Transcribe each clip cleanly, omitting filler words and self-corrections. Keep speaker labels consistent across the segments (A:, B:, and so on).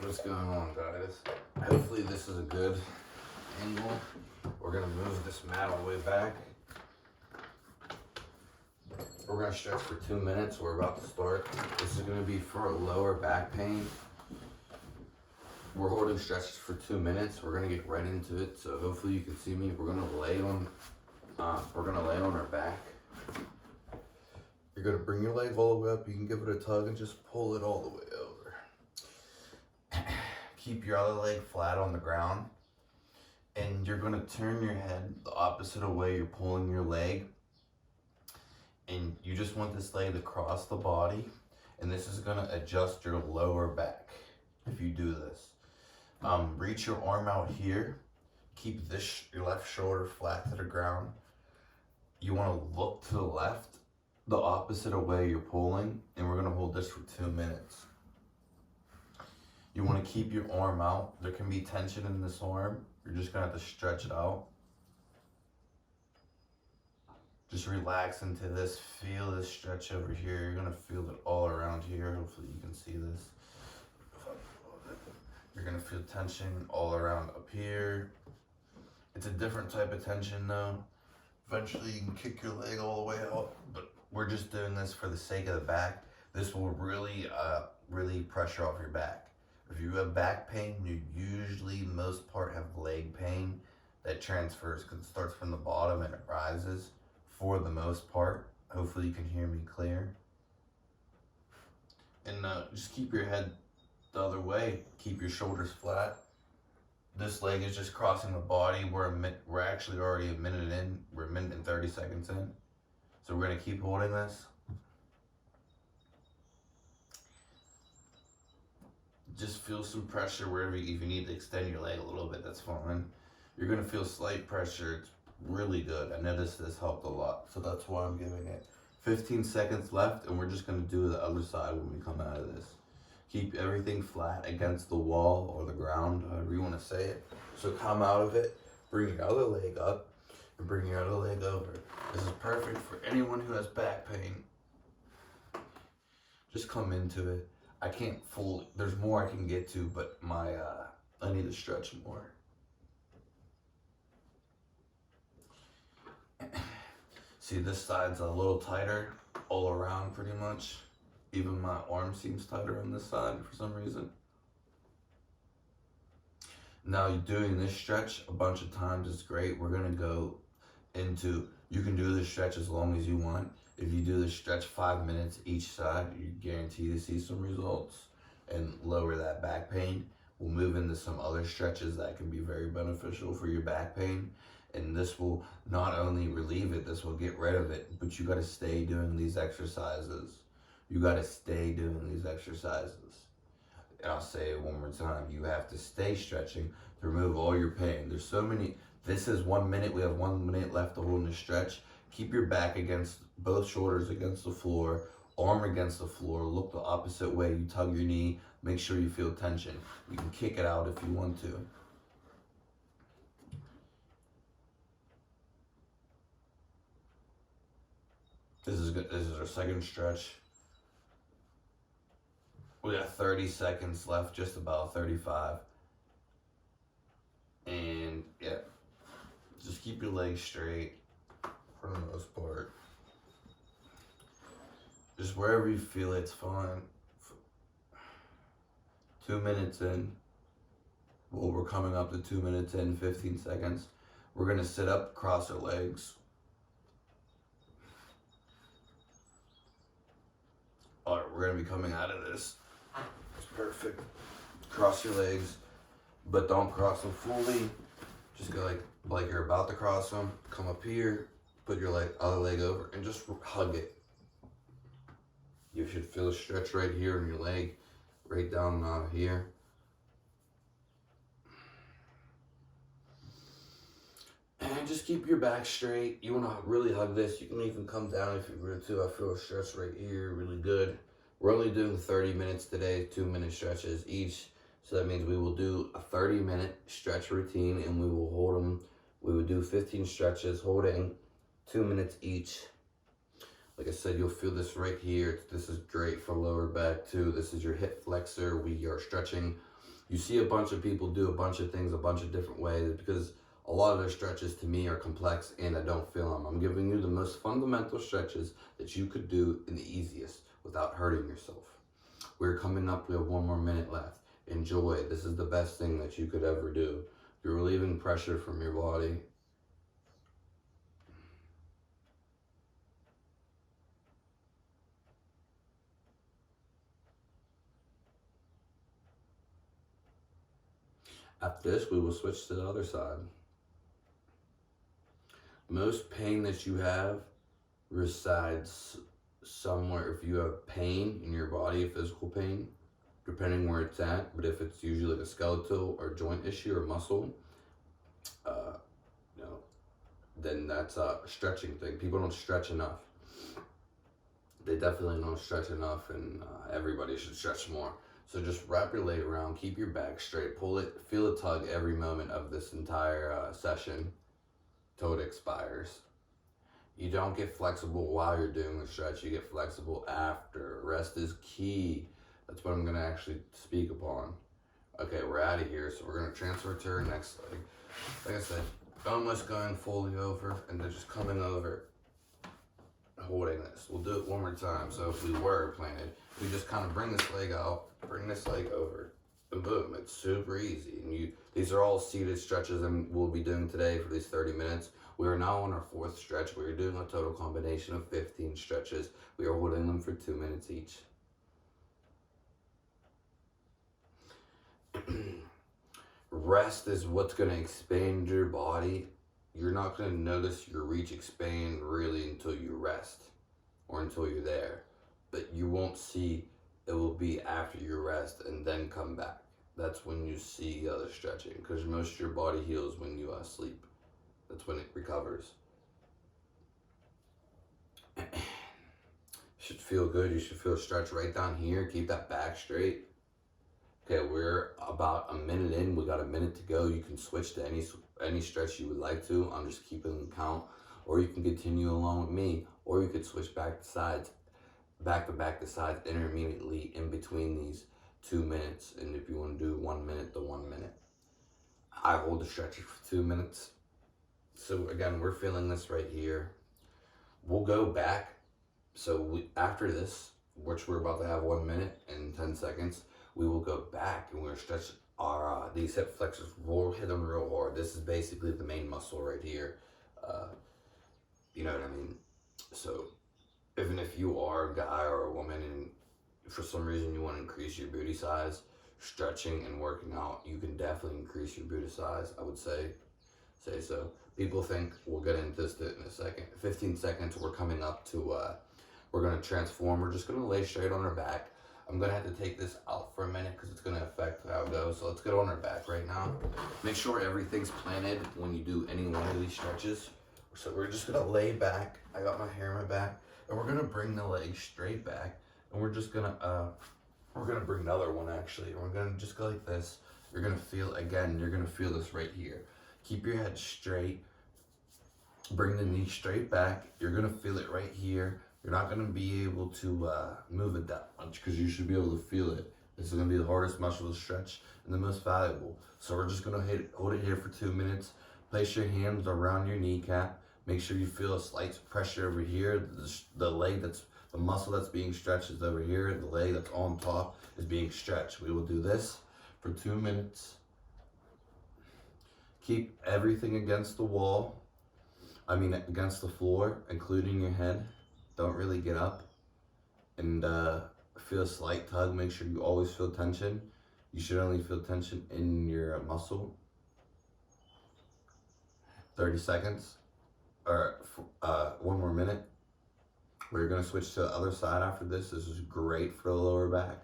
A: What's going on, guys? Hopefully this is a good angle. We're gonna move this mat all the way back. We're gonna stretch for 2 minutes. We're about to start. This is gonna be for a lower back pain. We're holding stretches for 2 minutes. We're gonna get right into it. So hopefully you can see me. We're gonna lay on our back. You're gonna bring your leg all the way up. You can give it a tug and just pull it all the way over. Keep your other leg flat on the ground. And you're gonna turn your head the opposite way you're pulling your leg. And you just want this leg to cross the body. And this is gonna adjust your lower back if you do this. Reach your arm out here. Keep your left shoulder flat to the ground. You wanna look to the left, the opposite way you're pulling, and we're gonna hold this for 2 minutes. You wanna keep your arm out. There can be tension in this arm. You're just gonna have to stretch it out. Just relax into this. Feel this stretch over here. You're gonna feel it all around here. Hopefully you can see this. You're gonna feel tension all around up here. It's a different type of tension though. Eventually you can kick your leg all the way out, but we're just doing this for the sake of the back. This will really pressure off your back. If you have back pain, you usually most part have leg pain that transfers because it starts from the bottom and it rises for the most part. Hopefully you can hear me clear. And just keep your head the other way. Keep your shoulders flat. This leg is just crossing the body. We're actually already a minute in. We're a minute and 30 seconds in. So we're gonna keep holding this. Just feel some pressure wherever if you need to extend your leg a little bit, that's fine. You're gonna feel slight pressure. It's really good. I noticed this helped a lot, so that's why I'm giving it. 15 seconds left, and we're just gonna do the other side when we come out of this. Keep everything flat against the wall or the ground, however you wanna say it. So come out of it, bring your other leg up, and bring your other leg over. This is perfect for anyone who has back pain. Just come into it. I can't fully, there's more I can get to, but I need to stretch more. See, this side's a little tighter all around pretty much. Even my arm seems tighter on this side for some reason. Now doing this stretch a bunch of times is great. We're gonna go into, you can do this stretch as long as you want. If you do this stretch 5 minutes each side, you guarantee to see some results and lower that back pain. We'll move into some other stretches that can be very beneficial for your back pain. And this will not only relieve it, this will get rid of it, but you gotta stay doing these exercises. You gotta stay doing these exercises. And I'll say it one more time, you have to stay stretching to remove all your pain. There's so many, this is 1 minute, we have 1 minute left to hold in the stretch. Keep your back against, both shoulders against the floor, arm against the floor, look the opposite way, you tug your knee, make sure you feel tension. You can kick it out if you want to. This is good. This is our second stretch. We got 30 seconds left, just about 35. And yeah, just keep your legs straight for the most part. Just wherever you feel it's fine. 2 minutes in. Well, we're coming up to 2 minutes in, 15 seconds. We're gonna sit up, cross our legs. All right, we're gonna be coming out of this. It's perfect. Cross your legs, but don't cross them fully. Just go like you're about to cross them. Come up here, put your other leg over, and just hug it. You should feel a stretch right here in your leg, right down here. And just keep your back straight. You wanna really hug this. You can even come down if you want to. I feel a stretch right here, really good. We're only doing 30 minutes today, 2 minute stretches each. So that means we will do a 30-minute stretch routine and we will hold them. We will do 15 stretches, holding 2 minutes each. Like I said, you'll feel this right here. This is great for lower back too. This is your hip flexor. We are stretching You see a bunch of people do a bunch of things a bunch of different ways because a lot of their stretches to me are complex and I don't feel them. I'm giving you the most fundamental stretches that you could do and the easiest without hurting yourself. We're coming up, we have 1 more minute left. Enjoy. This is the best thing that you could ever do. You're relieving pressure from your body. After this, we will switch to the other side. Most pain that you have resides somewhere. If you have pain in your body, physical pain, depending where it's at, but if it's usually like a skeletal or joint issue or muscle, you know, then that's a stretching thing. People don't stretch enough. They definitely don't stretch enough, and everybody should stretch more. So just wrap your leg around, keep your back straight, pull it, feel a tug every moment of this entire session till it expires. You don't get flexible while you're doing the stretch, you get flexible after. Rest is key. That's what I'm gonna actually speak upon. Okay, we're out of here, so we're gonna transfer to our next leg. Like I said, almost going fully over, and then just coming over, holding this. We'll do it one more time. So if we were planted, we just kind of bring this leg out, bring this leg over, and boom, it's super easy. And these are all seated stretches and we'll be doing today for these 30 minutes. We are now on our 4th stretch. We are doing a total combination of 15 stretches. We are holding them for 2 minutes each. Rest is what's going to expand your body. You're not going to notice your reach expand really until you rest or until you're there. But you won't see, it will be after you rest and then come back. That's when you see other stretching, because most of your body heals when you sleep. That's when it recovers. You should feel good. You should feel a stretch right down here. Keep that back straight. Okay, we're about a minute in. We got a minute to go. You can switch to any stretch you would like to. I'm just keeping count. Or you can continue along with me. Or you could switch back to sides. Back to sides intermittently in between these 2 minutes. And if you want to do 1 minute to 1 minute. I hold the stretcher for 2 minutes. So again, we're feeling this right here. We'll go back. So after this, which we're about to have 1 minute and 10 seconds, we will go back and we're gonna stretch our these hip flexors. We'll hit them real hard. This is basically the main muscle right here. You know what I mean? So even if you are a guy or a woman and for some reason you want to increase your booty size, stretching and working out, you can definitely increase your booty size. I would say so. People think, we'll get into this in a second. 15 seconds, we're coming up to, we're gonna transform. We're just gonna lay straight on our back. I'm gonna have to take this out for a minute because it's gonna affect how it goes. So let's get on our back right now. Make sure everything's planted when you do any one of these stretches. So we're just gonna lay back. I got my hair in my back. And we're gonna bring the leg straight back. And we're just gonna, we're gonna bring another one actually. We're gonna just go like this. You're gonna feel, again, you're gonna feel this right here. Keep your head straight. Bring the knee straight back. You're gonna feel it right here. You're not gonna be able to move it that much because you should be able to feel it. This is gonna be the hardest muscle to stretch and the most valuable. So we're just gonna hold it here for 2 minutes. Place your hands around your kneecap. Make sure you feel a slight pressure over here. The leg the muscle that's being stretched is over here. The leg that's on top is being stretched. We will do this for 2 minutes. Keep everything against the wall. Against the floor, including your head. Don't really get up. And feel a slight tug. Make sure you always feel tension. You should only feel tension in your muscle. 30 seconds. Or 1 more minute. We're going to switch to the other side after this. This is great for the lower back.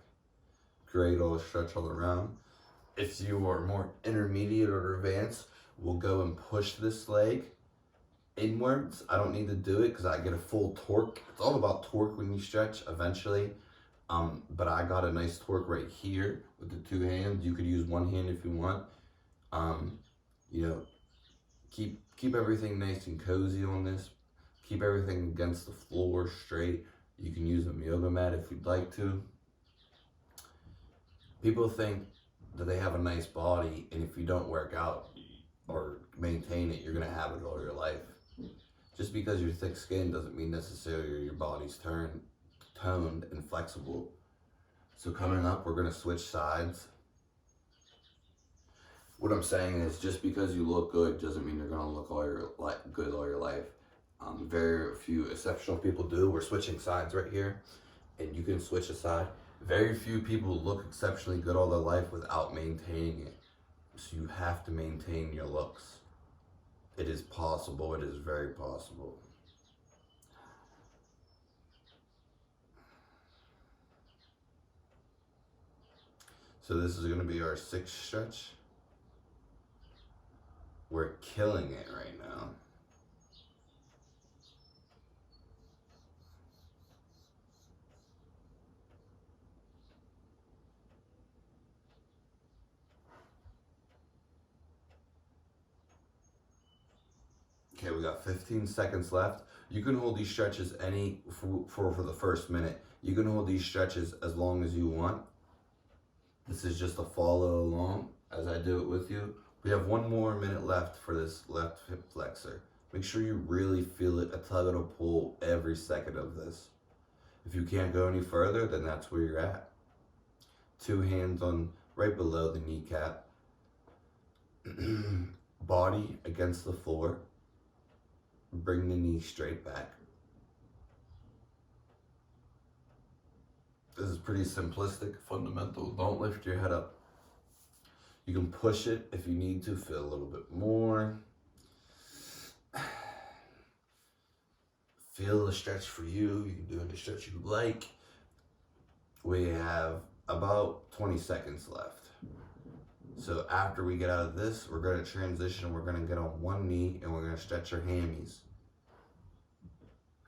A: Great all stretch all around. If you are more intermediate or advanced, we'll go and push this leg inwards. I don't need to do it because I get a full torque. It's all about torque when you stretch eventually. But I got a nice torque right here with the 2 hands. You could use 1 hand if you want. You know, keep everything nice and cozy on this. Keep everything against the floor straight. You can use a yoga mat if you'd like to. People think that they have a nice body, and if you don't work out or maintain it, you're gonna have it all your life. Just because you're thick skinned doesn't mean necessarily your body's toned and flexible. So coming up, we're gonna switch sides. What I'm saying is, just because you look good doesn't mean you're gonna look good all your life. Very few exceptional people do. We're switching sides right here, and you can switch a side. Very few people look exceptionally good all their life without maintaining it. So you have to maintain your looks. It is possible. It is very possible. So this is going to be our 6th stretch. We're killing it right now. Okay, we got 15 seconds left. You can hold these stretches for the first minute. You can hold these stretches as long as you want. This is just a follow along as I do it with you. We have 1 more minute left for this left hip flexor. Make sure you really feel it, a tug and a pull every second of this. If you can't go any further, then that's where you're at. 2 hands on right below the kneecap. Body against the floor. Bring the knee straight back. This is pretty simplistic, fundamental. Don't lift your head up. You can push it if you need to, feel a little bit more. Feel the stretch for you. You can do any stretch you like. We have about 20 seconds left. So after we get out of this, we're going to transition. We're going to get on one knee and we're going to stretch our hammies.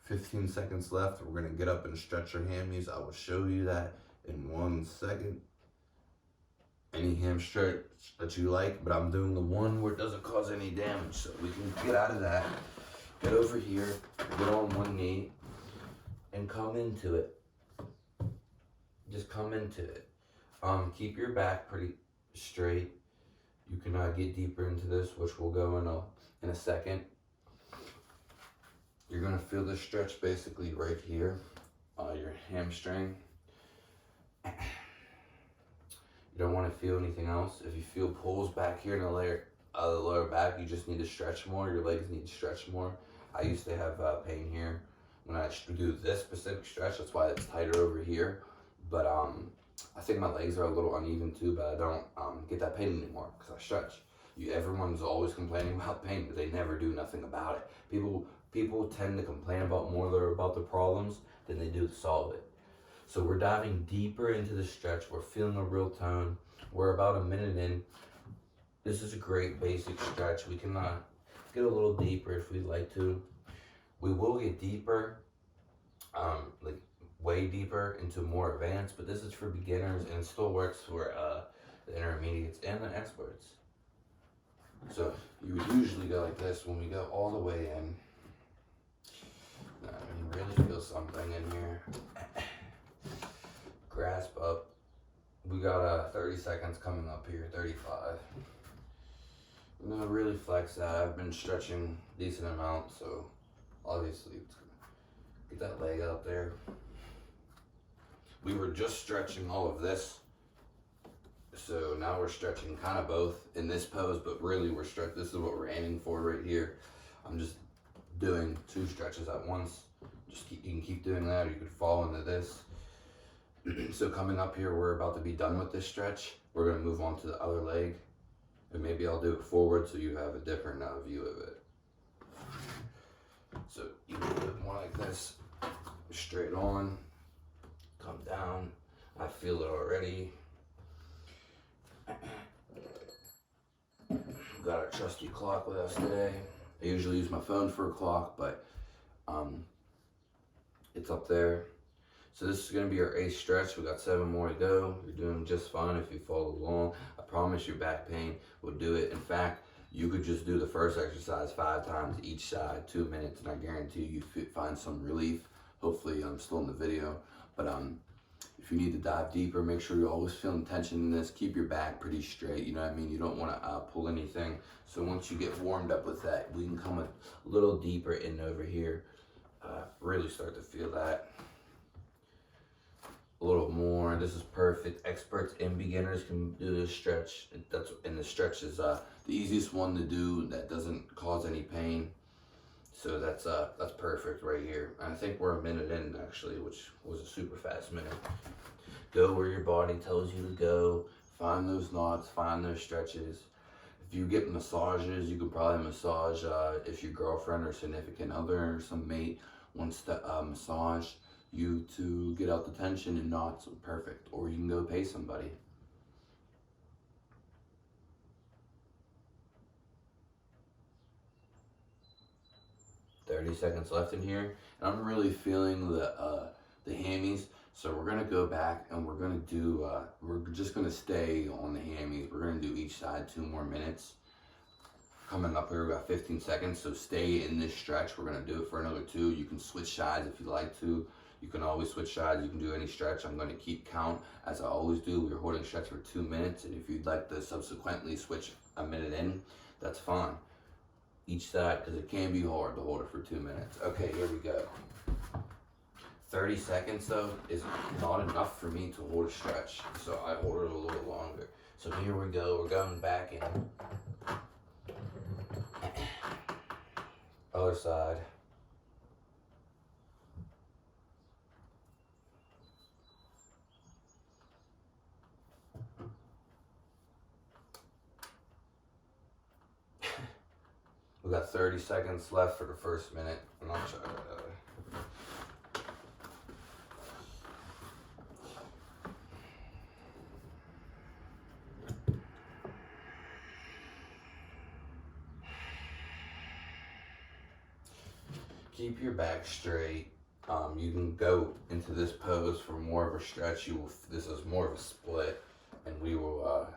A: 15 seconds left. We're going to get up and stretch our hammies. I will show you that in 1 second. Any ham stretch that you like, but I'm doing the one where it doesn't cause any damage, so we can get out of that. Get over here, get on one knee, and come into it. Just come into it. Keep your back pretty straight. You can get deeper into this, which we'll go in a second. You're gonna feel the stretch basically right here, your hamstring. You don't want to feel anything else. If you feel pulls back here in the lower back, you just need to stretch more. Your legs need to stretch more. I used to have pain here when I do this specific stretch. That's why it's tighter over here. But I think my legs are a little uneven too, but I don't get that pain anymore because I stretch. Everyone's always complaining about pain, but they never do nothing about it. People tend to complain about the problems than they do to solve it. So we're diving deeper into the stretch. We're feeling a real tone. We're about a minute in. This is a great basic stretch. We can get a little deeper if we'd like to. We will get deeper, like way deeper into more advanced, but this is for beginners and it still works for the intermediates and the experts. So you would usually go like this when we go all the way in. You really feel something in here. Grasp up. We got 30 seconds coming up here, 35. I'm gonna really flex that. I've been stretching a decent amount, so obviously it's gonna get that leg up there. We were just stretching all of this, so now we're stretching kind of both in this pose, but really this is what we're aiming for right here. I'm just doing 2 stretches at once. You can keep doing that, or you could fall into this. So coming up here, we're about to be done with this stretch. We're gonna move on to the other leg, and maybe I'll do it forward so you have a different view of it. So you can do it more like this, straight on, come down. I feel it already. Got our trusty clock with us today. I usually use my phone for a clock, but it's up there. So this is gonna be our 8th stretch. We got 7 more to go. You're doing just fine if you follow along. I promise your back pain will do it. In fact, you could just do the first exercise 5 times each side, 2 minutes, and I guarantee you find some relief. Hopefully I'm still in the video, but If you need to dive deeper, make sure you're always feeling tension in this. Keep your back pretty straight, you know what I mean? You don't want to pull anything. So once you get warmed up with that, we can come a little deeper in over here. Really start to feel that a little more. This is perfect. Experts and beginners can do this stretch. And the stretch is the easiest one to do that doesn't cause any pain. So that's perfect right here. I think we're a minute in actually, which was a super fast minute. Go where your body tells you to go. Find those knots, find those stretches. If you get massages, you could probably massage if your girlfriend or significant other or some mate wants to massage you to get out the tension and knots. Perfect. Or you can go pay somebody. Seconds left in here, and I'm really feeling the hammies. So we're gonna go back and we're gonna do. We're just gonna stay on the hammies. We're gonna do each side 2 more minutes. Coming up here, we got 15 seconds. So stay in this stretch. We're gonna do it for another 2. You can switch sides if you like to. You can always switch sides. You can do any stretch. I'm gonna keep count as I always do. We're holding stretch for 2 minutes, and if you'd like to subsequently switch a minute in, that's fine. Each side, because it can be hard to hold it for 2 minutes. Okay, here we go. 30 seconds though is not enough for me to hold a stretch, so I hold it a little longer. So here we go, we're going back in. Other side. We got 30 seconds left for the first minute, and I'll try to keep your back straight. You can go into this pose for more of a stretch. This is more of a split, and we will,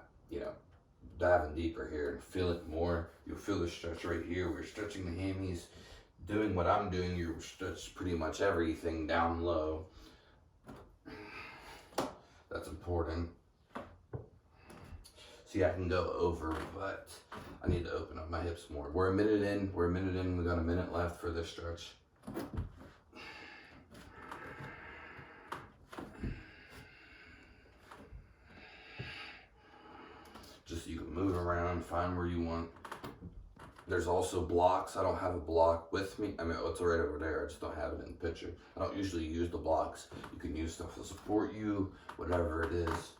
A: diving deeper here and feel it more. You'll feel the stretch right here. We're stretching the hammies. Doing what I'm doing, you stretch pretty much everything down low. That's important. See, I can go over, but I need to open up my hips more. We're a minute in. We got a minute left for this stretch. Just so you can move around, find where you want. There's also blocks. I don't have a block with me. I mean, it's right over there. I just don't have it in the picture. I don't usually use the blocks. You can use stuff to support you, whatever it is.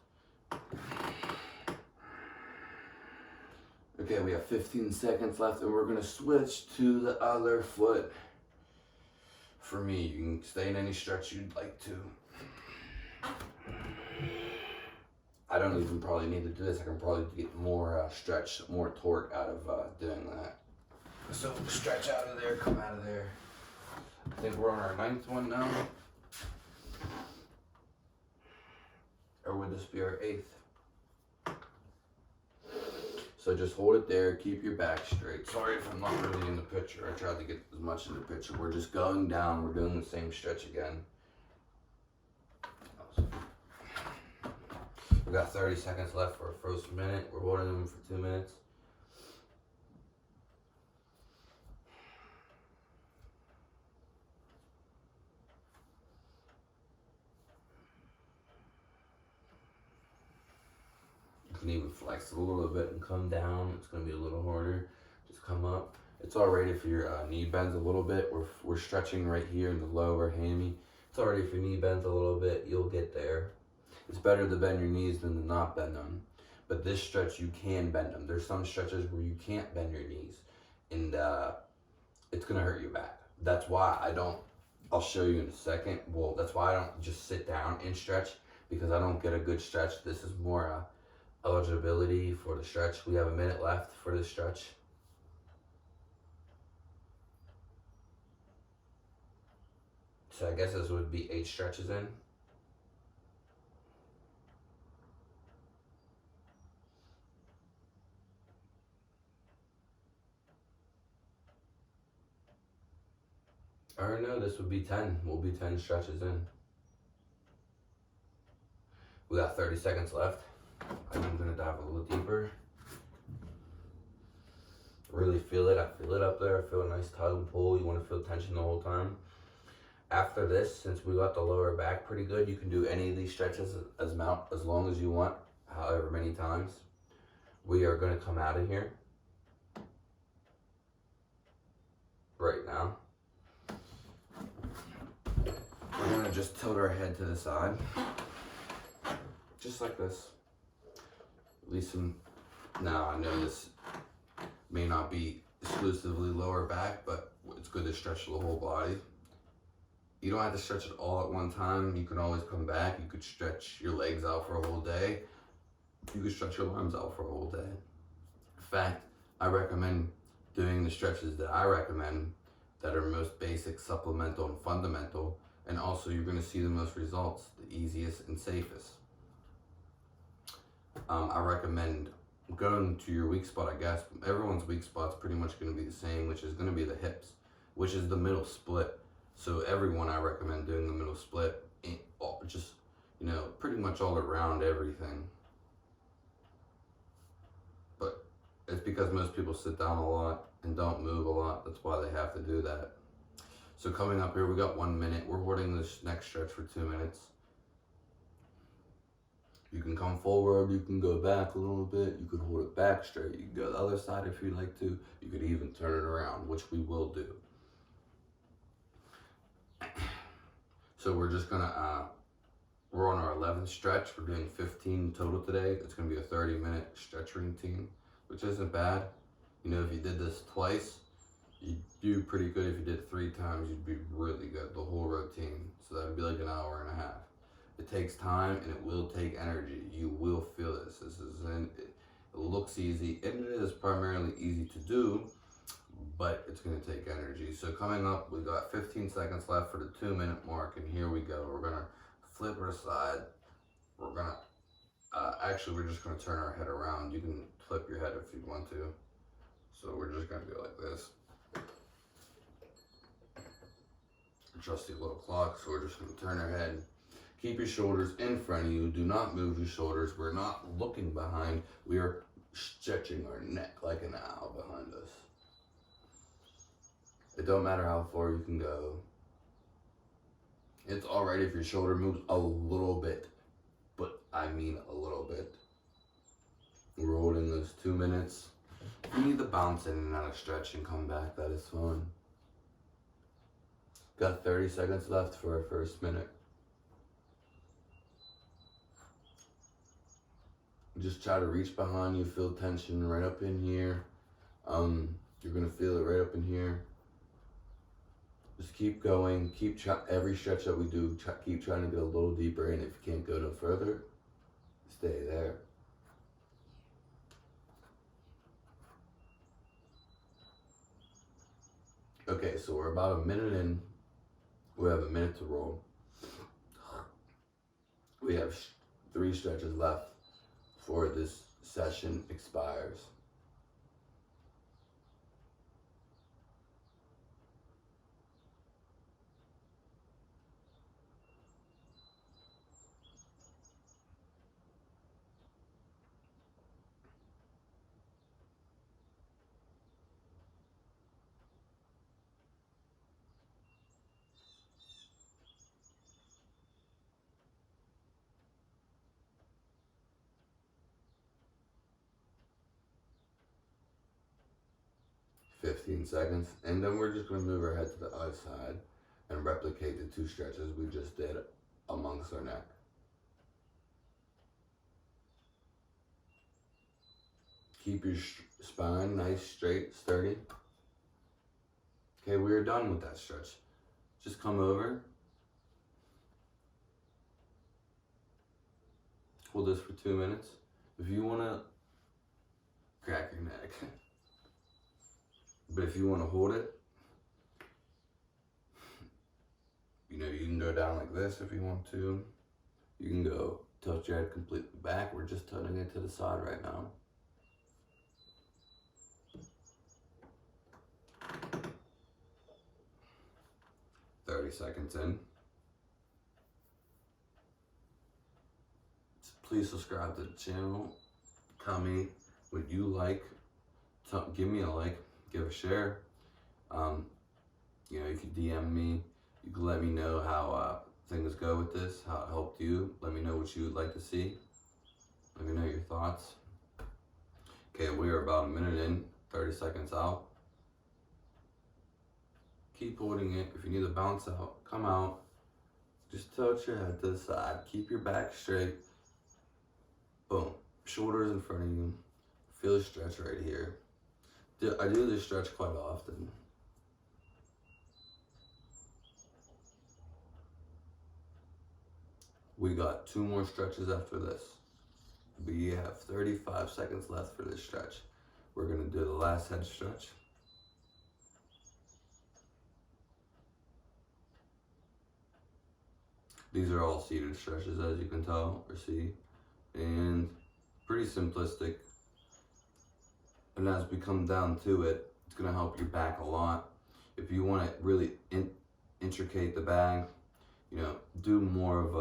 A: Okay, we have 15 seconds left, and we're gonna switch to the other foot. For me, you can stay in any stretch you'd like to. I don't even probably need to do this. I can probably get more stretch, more torque out of doing that. So stretch out of there, come out of there. I think we're on our 9th one now. Or would this be our 8th? So just hold it there, keep your back straight. Sorry if I'm not really in the picture. I tried to get as much in the picture. We're just going down, we're doing the same stretch again. We got 30 seconds left for our first minute. We're holding them for 2 minutes. You can even flex a little bit and come down. It's gonna be a little harder. Just come up. It's alright if your knee bends a little bit. We're stretching right here in the lower hammy. It's alright if your knee bends a little bit. You'll get there. It's better to bend your knees than to not bend them. But this stretch, you can bend them. There's some stretches where you can't bend your knees. And it's going to hurt your back. That's why I'll show you in a second. Well, that's why I don't just sit down and stretch, because I don't get a good stretch. This is more eligibility for the stretch. We have a minute left for this stretch. So I guess this would be 8 stretches in. Or no, this would be 10. We'll be 10 stretches in. We got 30 seconds left. I'm gonna dive a little deeper. Really feel it. I feel it up there. I feel a nice tug and pull. You want to feel tension the whole time. After this, since we got the lower back pretty good, you can do any of these stretches as long as you want, however many times. We are going to come out of here right now. We're going to just tilt our head to the side, just like this. At least now I know this may not be exclusively lower back, but it's good to stretch the whole body. You don't have to stretch it all at one time. You can always come back. You could stretch your legs out for a whole day. You could stretch your arms out for a whole day. In fact, I recommend doing the stretches that I recommend that are most basic, supplemental, and fundamental. And also you're gonna see the most results, the easiest and safest. I recommend going to your weak spot, I guess. Everyone's weak spot's pretty much gonna be the same, which is gonna be the hips, which is the middle split. So everyone, I recommend doing the middle split, just, pretty much all around everything. But it's because most people sit down a lot and don't move a lot. That's why they have to do that. So coming up here, we got 1 minute. We're holding this next stretch for 2 minutes. You can come forward, you can go back a little bit, you can hold it back straight, you can go the other side if you'd like to, you could even turn it around, which we will do. So we're just gonna, we're on our 11th stretch. We're doing 15 total today. It's gonna be a 30-minute stretch routine, which isn't bad. If you did this twice, you'd do pretty good. If you did it 3 times, you'd be really good, the whole routine. So that'd be like an hour and a half. It takes time and it will take energy. You will feel this. It looks easy, and it is primarily easy to do, but it's gonna take energy. So coming up, we got 15 seconds left for the 2-minute mark, and here we go. We're gonna flip our side. We're gonna, actually we're just gonna turn our head around. You can flip your head if you want to. So we're just gonna go like this. Trusty little clock, so we're just gonna turn our head. Keep your shoulders in front of you. Do not move your shoulders. We're not looking behind. We are stretching our neck like an owl behind us. It don't matter how far you can go. It's alright if your shoulder moves a little bit, but I mean a little bit. We're holding those 2 minutes. If you need to bounce in and out of stretch and come back, that is fine. Got 30 seconds left for our first minute. Just try to reach behind you, feel tension right up in here. You're gonna feel it right up in here. Just keep going, every stretch that we do, keep trying to get a little deeper, and if you can't go no further, stay there. Okay, so we're about a minute in. We have a minute to roll. We have 3 stretches left before this session expires. "15 seconds, and then we're just going to move our head to the other side and replicate the 2 stretches we just did amongst our neck. Keep your spine nice, straight, sturdy. Okay, we are done with that stretch. Just come over. Hold this for 2 minutes. If you want to crack your neck. But if you want to hold it, you can go down like this if you want to. You can go tilt your head completely back. We're just tilting it to the side right now. "30 seconds in. please subscribe to the channel. Tell me what you like. Give me a like, give a share. You know, you can DM me. You can let me know how things go with this, how it helped you. Let me know what you would like to see. Let me know your thoughts. Okay, we are about a minute in, 30 seconds out. Keep holding it. If you need to bounce out, come out. Just tilt your head to the side. Keep your back straight. Boom. Shoulders in front of you. Feel the stretch right here. I do this stretch quite often. We got 2 more stretches after this. We have 35 seconds left for this stretch. We're gonna do the last head stretch. These are all seated stretches, as you can tell or see, and pretty simplistic. And as we come down to it, it's gonna help your back a lot. If you want to really intricate the bag, you know, do more of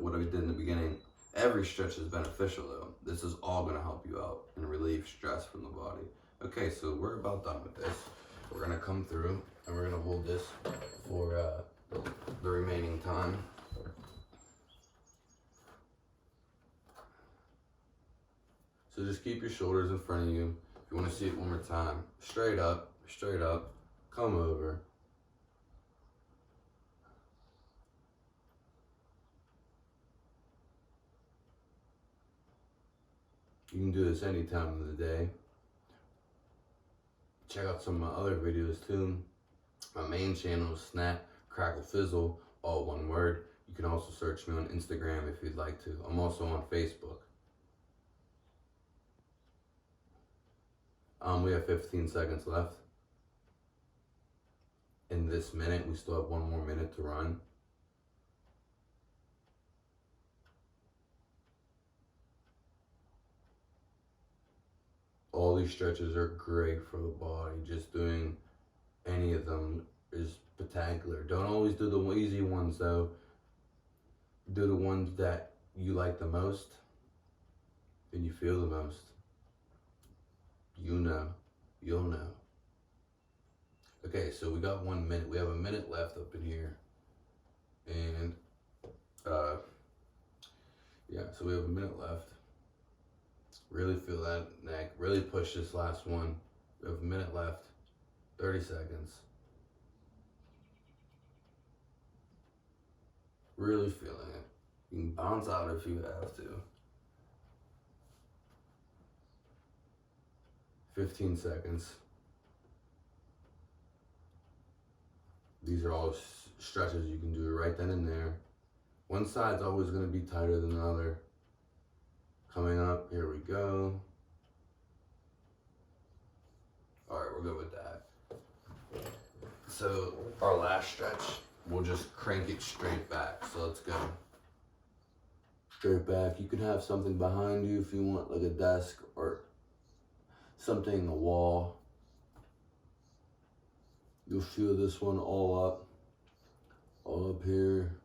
A: what I did in the beginning. Every stretch is beneficial though. This is all gonna help you out and relieve stress from the body. Okay, so we're about done with this. We're gonna come through and we're gonna hold this for the remaining time. So just keep your shoulders in front of you. If you want to see it one more time, straight up, come over. You can do this any time of the day. Check out some of my other videos too. My main channel is Snapcracklefizzle, all one word. You can also search me on Instagram if you'd like to. I'm also on Facebook. We have 15 seconds left. In this minute, we still have 1 more minute to run. All these stretches are great for the body. Just doing any of them is spectacular. Don't always do the easy ones though. Do the ones that you like the most and you feel the most. You know, you'll know. Okay, so we got 1 minute. We have a minute left up in here. And, yeah, so we have a minute left. Really feel that neck. Really push this last one. We have a minute left. 30 seconds. Really feeling it. You can bounce out if you have to. 15 seconds. These are all stretches you can do right then and there. One side's always going to be tighter than the other. Coming up, here we go. All right, we're good with that. So our last stretch, we'll just crank it straight back. So let's go. Straight back. You can have something behind you if you want, like a desk or something, a wall. You'll feel this one all up here.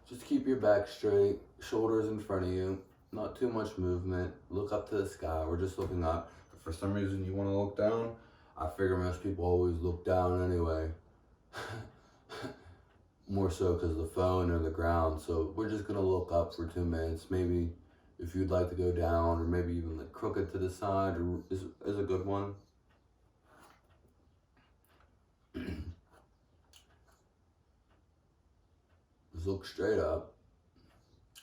A: Just keep your back straight, shoulders in front of you, not too much movement. Look up to the sky. We're just looking up. If for some reason you want to look down, I figure most people always look down anyway. More so because of the phone or the ground. So we're just gonna look up for 2 minutes. Maybe if you'd like to go down, or maybe even like crooked to the side is a good one. Just look straight up.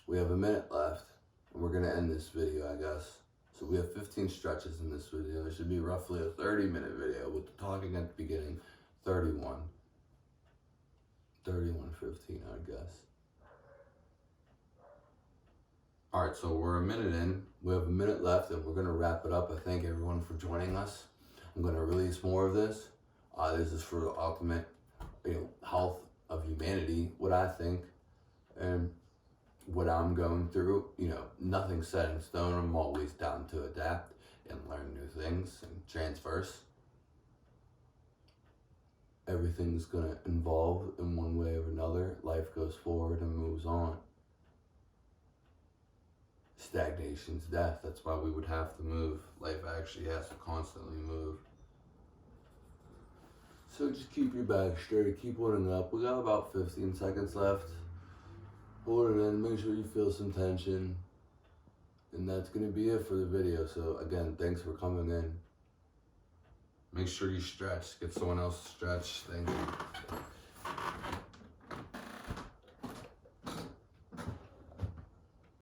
A: We have a minute left, and we're gonna end this video, I guess. So we have 15 stretches in this video. It should be roughly a 30-minute video with the talking at the beginning. 31, 15, I guess. All right, so we're a minute in. We have a minute left, and we're gonna wrap it up. I thank everyone for joining us. I'm gonna release more of this. This is for the ultimate, health of humanity, what I think, and what I'm going through. Nothing's set in stone. I'm always down to adapt and learn new things and transverse. Everything's gonna evolve in one way or another. Life goes forward and moves on. stagnation's death. That's why we would have to move. Life actually has to constantly move. So just keep your back straight, keep holding up. We got about 15 seconds left. Hold it in, make sure you feel some tension. And that's gonna be it for the video. So again, thanks for coming in. Make sure you stretch, get someone else to stretch. Thank you.